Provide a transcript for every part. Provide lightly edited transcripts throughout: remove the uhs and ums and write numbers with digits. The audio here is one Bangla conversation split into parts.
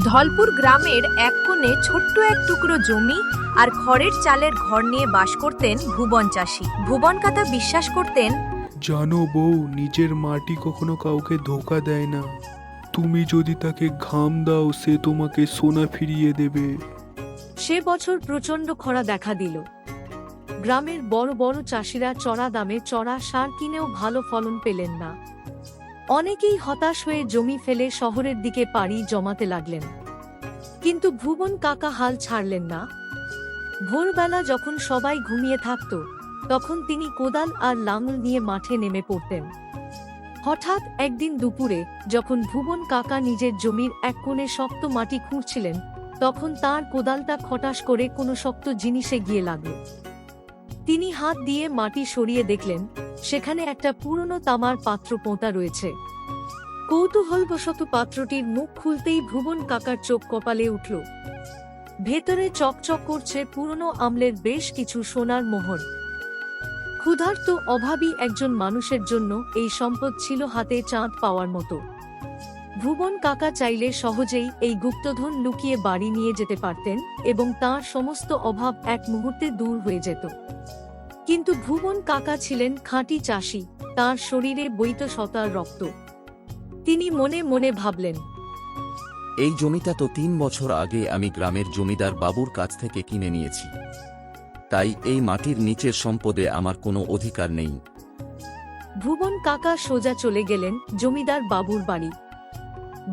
ধলপুর গ্রামের এক কোণে ছোট্ট এক টুকরো জমি আর খড়ের চালের ঘর নিয়ে বাস করতেন ভুবন চাষী। ভুবন কাকা বিশ্বাস করতেন, জানো বউ, নিজের মাটি কখনো কাউকে ধোকা দেয় না। তুমি যদি তাকে ঘাম দাও, সে তোমাকে সোনা ফিরিয়ে দেবে। সে বছর প্রচণ্ড খরা দেখা দিল। গ্রামের বড় বড় চাষিরা চড়া দামে চড়া সার কিনেও ভালো ফলন পেলেন না। অনেকেই হতাশ হয়ে জমি ফেলে শহরের দিকে পাড়ি জমাতে লাগলেন। কিন্তু ভুবন কাকা হাল ছাড়লেন না। ভোরবেলা যখন সবাই ঘুমিয়ে থাকত, তখন তিনি কোদাল আর লাঙল নিয়ে মাঠে নেমে পড়তেন। হঠাৎ একদিন দুপুরে যখন ভুবন কাকা নিজের জমির এক কোণে শক্ত মাটি খুঁড়ছিলেন, তখন তার কোদালটা খটাস করে কোনো শক্ত জিনিসে গিয়ে লাগল। তিনি হাত দিয়ে মাটি সরিয়ে দেখলেন সেখানে একটা পুরনো তামার পাত্র পোঁতা রয়েছে। কৌতূহলবশত পাত্রটির মুখ খুলতেই ভুবন কাকার চোখ কপালে উঠল। ভেতরে চকচক করছে পুরনো আমলের বেশ কিছু সোনার মোহর। ক্ষুধার্ত অভাবী একজন মানুষের জন্য এই সম্পদ ছিল হাতে চাঁদ পাওয়ার মতো। ভুবন কাকা চাইলে সহজেই এই গুপ্তধন লুকিয়ে বাড়ি নিয়ে যেতে পারতেন এবং তার সমস্ত অভাব এক মুহূর্তে দূর হয়ে যেত। কিন্তু ভুবন কাকা ছিলেন খাঁটি চাষী, তার শরীরে বইত সতার রক্ত। তিনি মনে মনে ভাবলেন, এই জমিটা তো 3 বছর আগে আমি গ্রামের জমিদার বাবুর কাছ থেকে কিনে নিয়েছি, তাই এই মাটির নিচের সম্পদে আমার কোনো অধিকার নেই। ভুবন কাকা সোজা চলে গেলেন জমিদার বাবুর বাড়ি।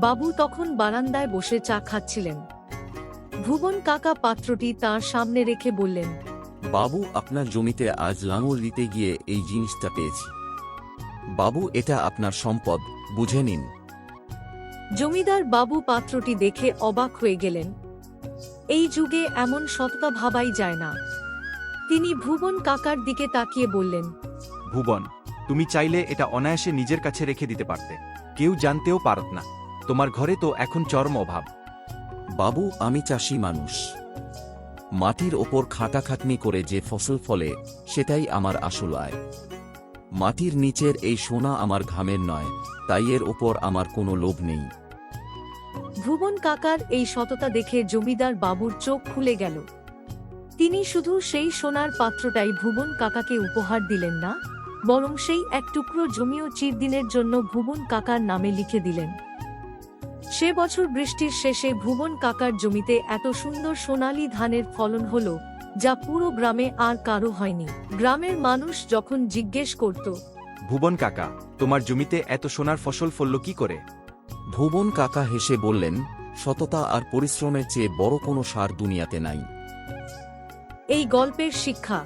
বাবু তখন বারান্দায় বসে চা খাচ্ছিলেন। ভুবন কাকা পাত্রটি তার সামনে রেখে বললেন, বাবু, আপনার জমিতে আজ লাঙল দিতে গিয়ে এই জিনিসটা পেয়েছি। বাবু, এটা আপনার সম্পদ, বুঝে নিন। জমিদার বাবু পাত্রটি দেখে অবাক হয়ে গেলেন। এই যুগে এমন সততা ভাবাই যায় না। তিনি ভুবন কাকার দিকে তাকিয়ে বললেন, ভুবন, তুমি চাইলে এটা অনায়াসে নিজের কাছে রেখে দিতে পারতে, কেউ জানতেও পারত না। তোমার ঘরে তো এখন চরম অভাব। বাবু, আমি চাষী মানুষ। মাটির ওপর খাটাখাটনি করে যে ফসল ফলে সেটাই আমার আসল আয়। মাটির নিচের এই সোনা আমার ঘামের নয়, তাই এর ওপর আমার কোনো লোভ নেই। ভুবন কাকার এই সততা দেখে জমিদার বাবুর চোখ খুলে গেল। তিনি শুধু সেই সোনার পাত্রটাই ভুবন কাকাকে উপহার দিলেন না, বরং সেই এক টুকরো জমিও চিরদিনের জন্য ভুবন কাকার নামে লিখে দিলেন। সে বছর বৃষ্টির শেষে ভুবন কাকার জমিতে এত সুন্দর সোনালী ধানের ফলন হল, যা পুরো গ্রামে আর কারো হয়নি। গ্রামের মানুষ যখন জিজ্ঞেস করত, ভুবন কাকা, তোমার জমিতে এত সোনার ফসল ফলল কি করে? ভুবন কাকা হেসে বললেন, সততা আর পরিশ্রমের চেয়ে বড় কোনো সার দুনিয়াতে নাই। এই গল্পের শিক্ষা,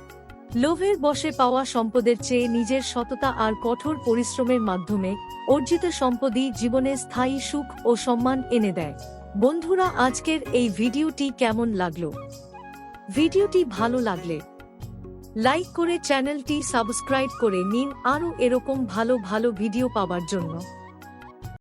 লোভের বশে পাওয়া সম্পদের চেয়ে নিজের সততা আর কঠোর পরিশ্রমের মাধ্যমে অর্জিত সম্পদই জীবনে স্থায়ী সুখ ও সম্মান এনে দেয়। বন্ধুরা, আজকের এই ভিডিওটি কেমন লাগলো? ভিডিওটি ভালো লাগলে লাইক করে চ্যানেলটি সাবস্ক্রাইব করে নিন আরও এরকম ভালো ভালো ভিডিও পাওয়ার জন্য।